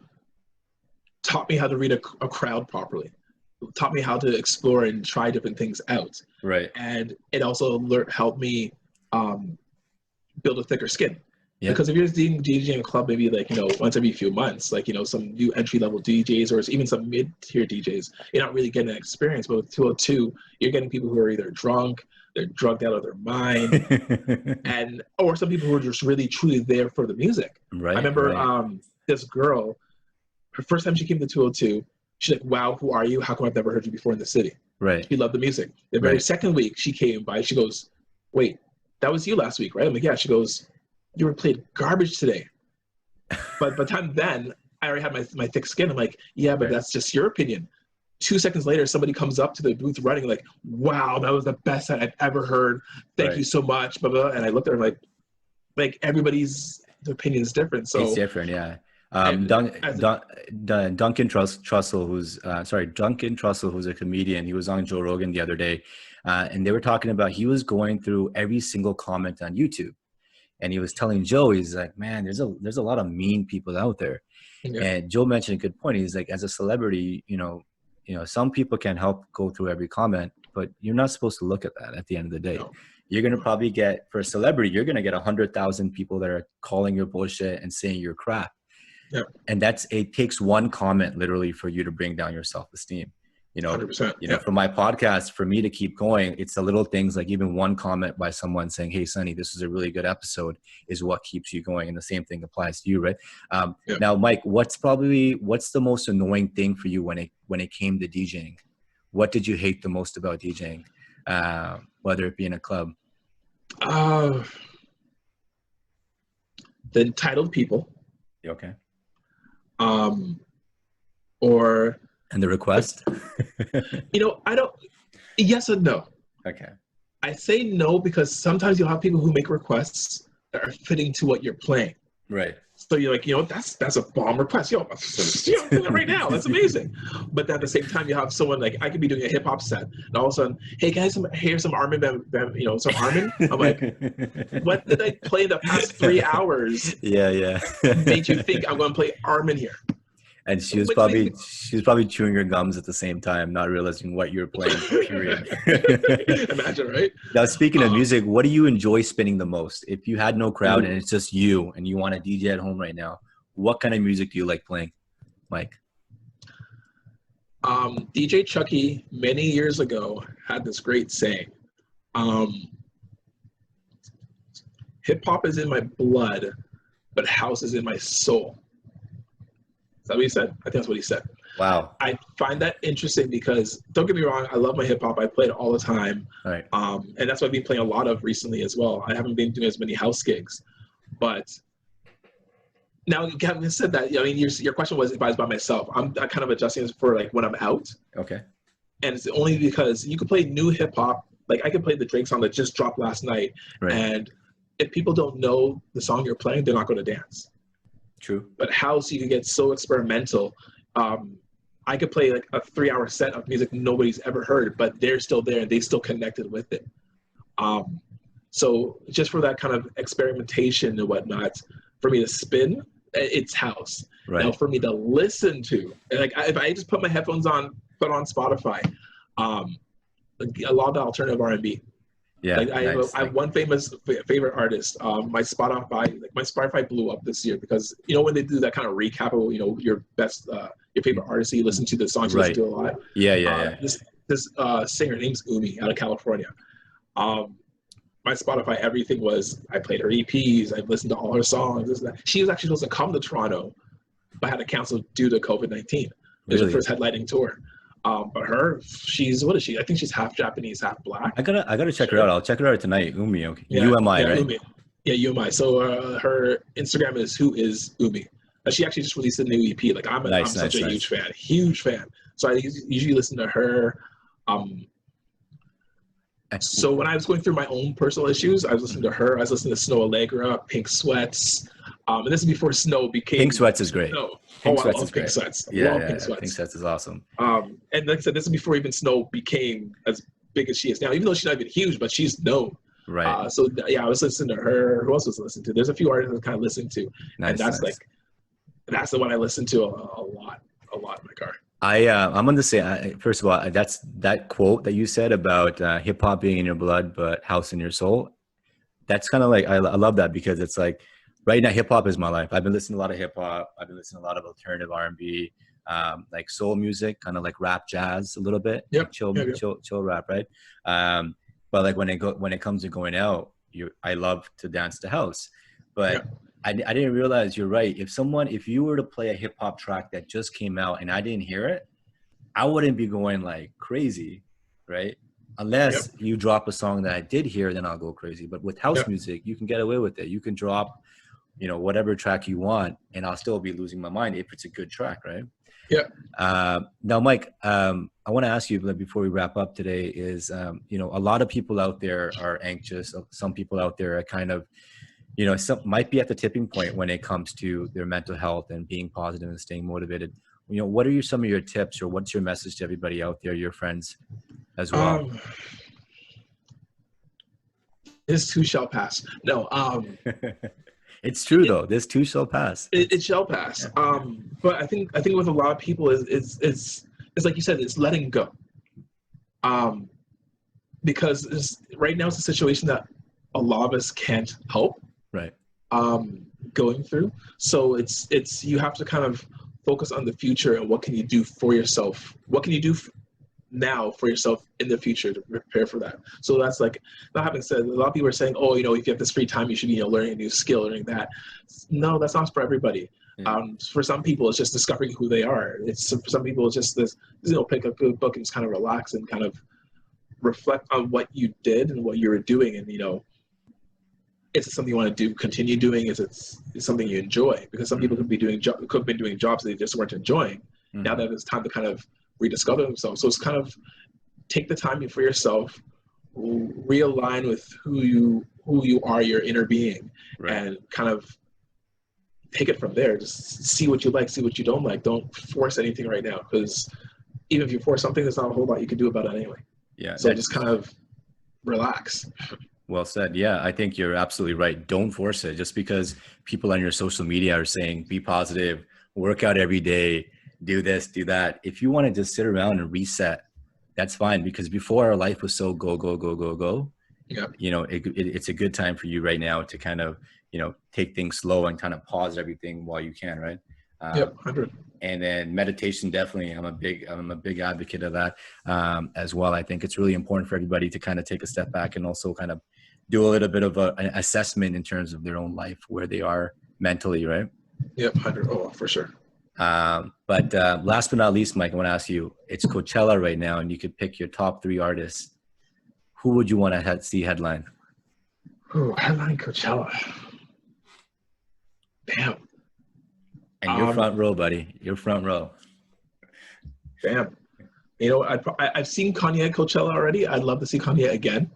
taught me how to read a crowd properly, taught me how to explore and try different things out. Right. And it also helped me build a thicker skin. Yeah. Because if you're just DJing in a club, maybe once every few months, some new entry-level DJs or even some mid-tier DJs, you're not really getting an experience. But with 202, you're getting people who are either drunk, they're drugged out of their mind, or some people who are just really truly there for the music. Right. I remember this girl, her first time she came to 202, she's like, wow, who are you? How come I've never heard you before in the city? Right. She loved the music. The very second week she came by, she goes, wait, that was you last week, right? I'm like, yeah. She goes, you were played garbage today. But by the time then, I already had my thick skin. I'm like, yeah, but that's just your opinion. 2 seconds later, somebody comes up to the booth running like, wow, that was the best that I've ever heard. Thank you so much, blah, blah. And I looked at her like everybody's opinion is different. So it's different, yeah. Duncan Trussell, who's a comedian, he was on Joe Rogan the other day, and they were talking about, he was going through every single comment on YouTube, and he was telling Joe, he's like, man, there's a lot of mean people out there. And Joe mentioned a good point. He's like, as a celebrity, some people can help go through every comment, but you're not supposed to look at that at the end of the day. No. You're going to probably get, for a celebrity, you're going to get 100,000 people that are calling your bullshit and saying you're crap. Yep. And it takes one comment literally for you to bring down your self-esteem. 100%. For my podcast, for me to keep going, it's the little things, like even one comment by someone saying, hey, Sonny, this is a really good episode, is what keeps you going. And the same thing applies to you, right? Now, Mike, what's the most annoying thing for you when it came to DJing? What did you hate the most about DJing, whether it be in a club? Uh, the entitled people, Okay. um, or And the request? I don't. Yes and no. Okay. I say no because sometimes you'll have people who make requests that are fitting to what you're playing. Right. So you're like, that's a bomb request. I'm doing it right now. That's amazing. But at the same time, you have someone like, I could be doing a hip hop set, and all of a sudden, hey guys, here's some Armin, some Armin. I'm like, what did I play in the past 3 hours? Yeah. Made you think I'm going to play Armin here? And she was probably chewing her gums at the same time, not realizing what you're playing. Period. Imagine, right? Now, speaking of music, what do you enjoy spinning the most? If you had no crowd and it's just you and you want to DJ at home right now, what kind of music do you like playing, Mike? DJ Chucky many years ago had this great saying, hip hop is in my blood, but house is in my soul. Is that what he said? I think that's what he said. Wow. I find that interesting because, don't get me wrong, I love my hip hop. I play it all the time. Right. And that's what I've been playing a lot of recently as well. I haven't been doing as many house gigs. But now, having said that, I mean, your question was if I was by myself. I'm kind of adjusting this for like when I'm out. Okay. And it's only because you can play new hip hop. Like I could play the Drake song that just dropped last night. Right. And if people don't know the song you're playing, they're not going to dance. True. But house, you can get so experimental. I could play like a 3-hour set of music nobody's ever heard, but they're still there and they still connected with it. So just for that kind of experimentation and whatnot, for me to spin, it's house. Right. Now for me to listen to, like if I just put my headphones on, put on Spotify, a lot of alternative R&B. Yeah, like I have one favorite artist. My Spotify blew up this year because when they do that kind of recap of your best your favorite artist, you listen to the songs you listen to a lot. Yeah. This singer name's Umi out of California. My Spotify everything was I played her EPs, I listened to all her songs. This and that. She was actually supposed to come to Toronto, but had to cancel due to COVID-19. It was her first headlining tour. But what is she? I think she's half Japanese, half black. I gotta check her out. I'll check her out tonight. Umi, okay. Yeah, UMI, right? Umi. Yeah, UMI. So her Instagram is who is Umi. She actually just released a new EP. Like I'm such a huge fan. So I usually listen to her. So when I was going through my own personal issues, I was listening to her. I was listening to Snow Allegra, Pink Sweats. And this is before Snow became Pink Sweats is great. Snow. Pink I love Pink Sweats. Pink Sweats is awesome. And like I said, this is before even Snow became as big as she is now. Even though she's not even huge, but she's known. Right. So yeah, I was listening to her. Who else was listening to? There's a few artists I was kind of listening to, and that's the one I listen to a lot in my car. I'm going to say, first of all, that's that quote that you said about hip hop being in your blood, but house in your soul. That's kind of like, I love that because it's like, right now, hip hop is my life. I've been listening to a lot of hip hop. I've been listening to a lot of alternative R&B, like soul music, kind of like rap, jazz a little bit, yep. Chill rap, right? But like when it comes to going out, I love to dance to house, but yep. I didn't realize you're right. If you were to play a hip hop track that just came out and I didn't hear it, I wouldn't be going like crazy, right? Unless you drop a song that I did hear, then I'll go crazy. But with house music, you can get away with it. You can drop, whatever track you want, and I'll still be losing my mind if it's a good track, right? Yeah. Now, Mike, I want to ask you before we wrap up today is, a lot of people out there are anxious. Some people out there are kind of, some might be at the tipping point when it comes to their mental health and being positive and staying motivated. What are some of your tips, or what's your message to everybody out there, your friends as well? This too shall pass. No. It's true though. This too shall pass. It shall pass. But I think with a lot of people is like you said, it's letting go. Because right now it's a situation that a lot of us can't help. Right. Going through. So it's you have to kind of focus on the future and what can you do for yourself. What can you do now for yourself in the future to prepare for that. So that's like, not having said, a lot of people are saying, oh, if you have this free time, you should be learning a new skill, learning that. No, that's not for everybody. For some people, it's just discovering who they are. For some people, it's just this, pick up a good book and just kind of relax and kind of reflect on what you did and what you were doing, and is it something you want to do, continue doing? Is it something you enjoy? Because some people could have been doing jobs they just weren't enjoying. Now that it's time to kind of rediscover themselves. So it's kind of take the time for yourself, realign with who you are, your inner being, and kind of take it from there. Just see what you like, see what you don't like. Don't force anything right now, because even if you force something, there's not a whole lot you can do about it anyway. Yeah. So just kind of relax. Well said. Yeah, I think you're absolutely right. Don't force it. Just because people on your social media are saying, be positive, work out every day, do this, do that. If you want to just sit around and reset, that's fine. Because before, our life was so go, go, go, go, go. Yeah. You know, it's a good time for you right now to kind of, you know, take things slow and kind of pause everything while you can, right? Yep, 100. And then meditation, definitely, I'm a big advocate of that as well. I think it's really important for everybody to kind of take a step back and also kind of do a little bit of an assessment in terms of their own life, where they are mentally, right? Yep, 100. Oh, for sure. But last but not least, Mike, I want to ask you, it's Coachella right now, and you could pick your top 3 artists. Who would you want to see headline? Oh, headline Coachella. Damn. And you're front row, buddy. You're front row. Damn. You know, I've seen Kanye at Coachella already. I'd love to see Kanye again.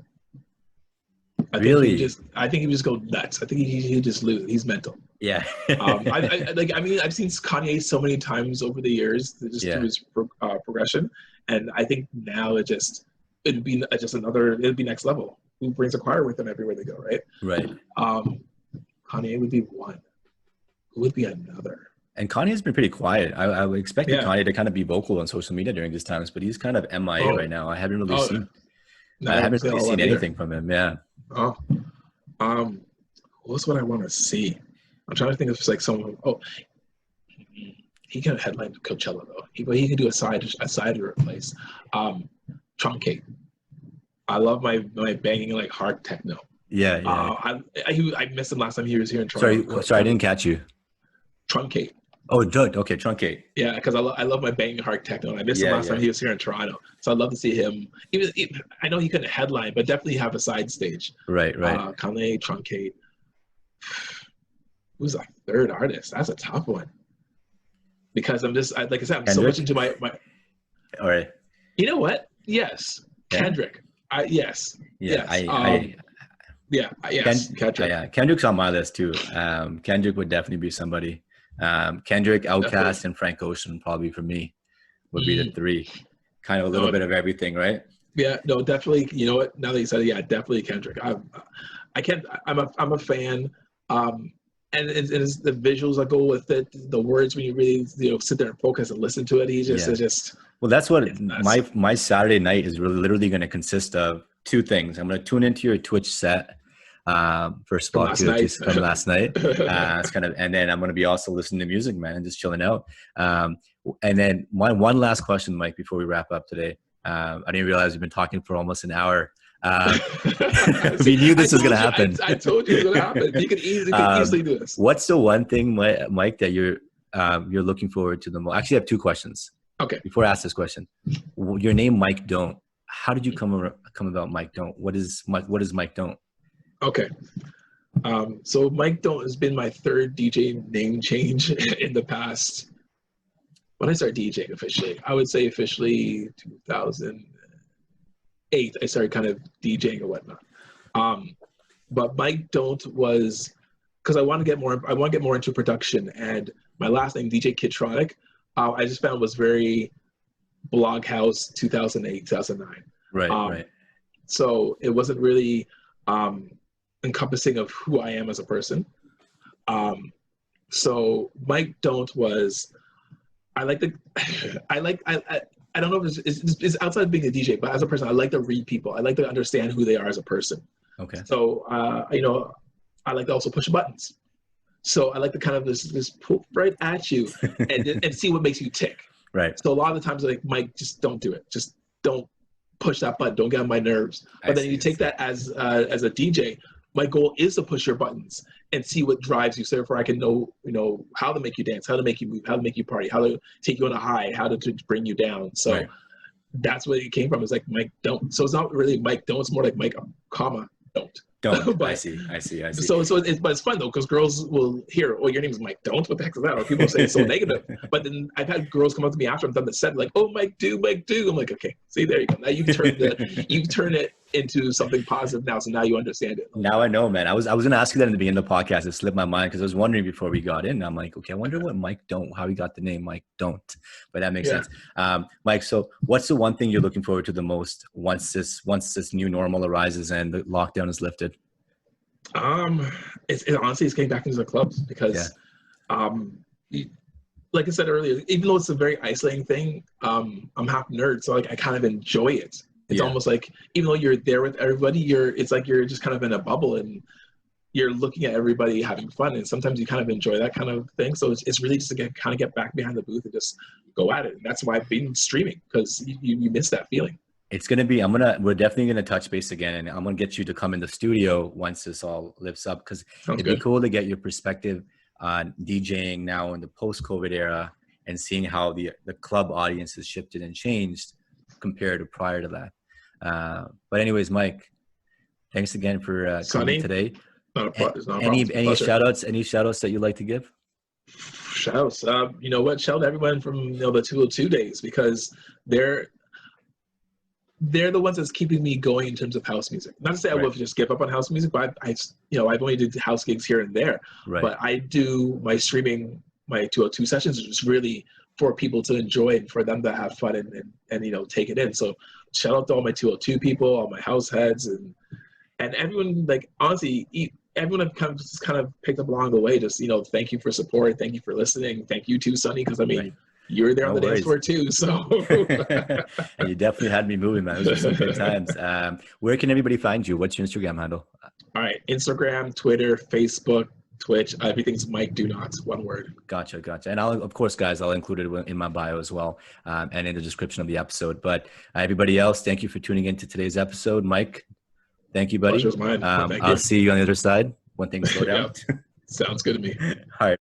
I think he would just go nuts. I think he just lose. He's mental. Yeah. I've seen Kanye so many times over the years, just through his progression, and I think now it'd be next level. Who brings a choir with them everywhere they go, right? Right. Kanye would be one. Who would be another? And Kanye's been pretty quiet. I would expect Kanye to kind of be vocal on social media during these times, but he's kind of MIA right now. I haven't really seen anything from him. Yeah. Oh, what's what I want to see? I'm trying to think of like someone. Oh, he can headline Coachella though. He could do a side place. Truncate. I love my banging like hard techno. Yeah. I missed him last time he was here in Toronto. Sorry, I didn't catch you. Truncate. Oh, okay, Truncate. Yeah, because I love my banging hard techno. And I missed him last time he was here in Toronto. So I'd love to see him. I know he couldn't headline, but definitely have a side stage. Right. Kanye, Truncate. Who's a third artist? That's a tough one. Because I'm just, like I said, I'm Kendrick? So much into my. All right. You know what? Yes. Yeah. Kendrick. Yes. Yeah. Yes. Kendrick. Kendrick's on my list too. Kendrick would definitely be somebody. Kendrick, Outkast, and Frank Ocean probably for me would be the 3. Kind of a little bit of everything, right? Yeah, no, definitely. You know what? Now that you said it, definitely Kendrick. I'm a fan. And it's the visuals that go with it, the words when you really sit there and focus and listen to it. He just well, that's what my Saturday night is literally going to consist of 2 things. I'm going to tune into your Twitch set. First of all, from last night. It's kind of, and then I'm going to be also listening to music, man, and just chilling out. And then my one last question, Mike, before we wrap up today. I didn't realize we've been talking for almost an hour. We knew this was going to happen. I told you it was going to happen. You could easily do this. What's the one thing, Mike, that you're looking forward to the most? Actually, I have 2 questions. Okay. Before I ask this question, your name, Mike Don't. How did you come about Mike Don't? What is Mike Don't? Okay. So Mike Don't has been my 3rd DJ name change in the past. When I started DJing officially, I would say officially 2008, I started kind of DJing or whatnot. But Mike Don't was because I want to get more into production, and my last name DJ Kidtronic, I just found was very Bloghouse 2008, 2009. Right. So it wasn't really encompassing of who I am as a person. So Mike Don't was, I don't know if it's outside of being a DJ, but as a person, I like to read people. I like to understand who they are as a person. Okay. So, I like to also push buttons. So I like to kind of just pull right at you and see what makes you tick. Right. So a lot of the times, like, Mike, just don't do it. Just don't push that button. Don't get on my nerves. But then you take that as a DJ. My goal is to push your buttons and see what drives you. So therefore I can know, how to make you dance, how to make you move, how to make you party, how to take you on a high, how to bring you down. So that's where it came from. It's like Mike Don't. So it's not really Mike Don't. It's more like Mike, comma, don't. Don't. I But see. but it's fun though, because girls will hear, oh, your name is Mike Don't, what the heck is that? Or people say it's so negative. But then I've had girls come up to me after I'm done the set, like, oh, Mike Do. I'm like, okay, see, there you go. Now you've turned it into something positive now, so now you understand it. Now I know, man. I was gonna ask you that in the beginning of the podcast. It slipped my mind because I was wondering before we got in. I'm like, okay, I wonder what Mike Don't, how he got the name Mike Don't. But that makes sense. Mike, so what's the one thing you're looking forward to the most once this new normal arises and the lockdown is lifted? Honestly, it's getting back into the clubs because, like I said earlier, even though it's a very isolating thing, I'm half nerd, so like I kind of enjoy it. It's almost like, even though you're there with everybody, it's like you're just kind of in a bubble and you're looking at everybody having fun. And sometimes you kind of enjoy that kind of thing. So it's really just to get back behind the booth and just go at it. And that's why I've been streaming, because you miss that feeling. It's going to be, we're definitely going to touch base again, and I'm going to get you to come in the studio once this all lifts up, because it'd be cool to get your perspective on DJing now in the post-COVID era and seeing how the club audience has shifted and changed compared to prior to that. But anyways, Mike, thanks again for coming today. Any shout outs that you'd like to give? Shout outs. You know what? Shout out to everyone from the 202 days, because they're the ones that's keeping me going in terms of house music. Not to say I will just give up on house music, but I've only did house gigs here and there. Right. But I do my streaming, my 202 sessions, is just really for people to enjoy and for them to have fun and take it in. So shout out to all my 202 people, all my house heads, and everyone. Like, honestly, everyone I've kind of picked up along the way. Just thank you for support, thank you for listening, thank you too, Sonny, because you're there on the dance floor too. So and you definitely had me moving, man. It was some good times. Where can everybody find you? What's your Instagram handle? All right, Instagram, Twitter, Facebook, Twitch, everything's Mike Do Not, one word. Gotcha. And Of course, guys, I'll include it in my bio as well, and in the description of the episode. But everybody else, thank you for tuning into today's episode. Mike, thank you, buddy. Pleasure's mine. I'll see you on the other side when things slow down. Sounds good to me. All right.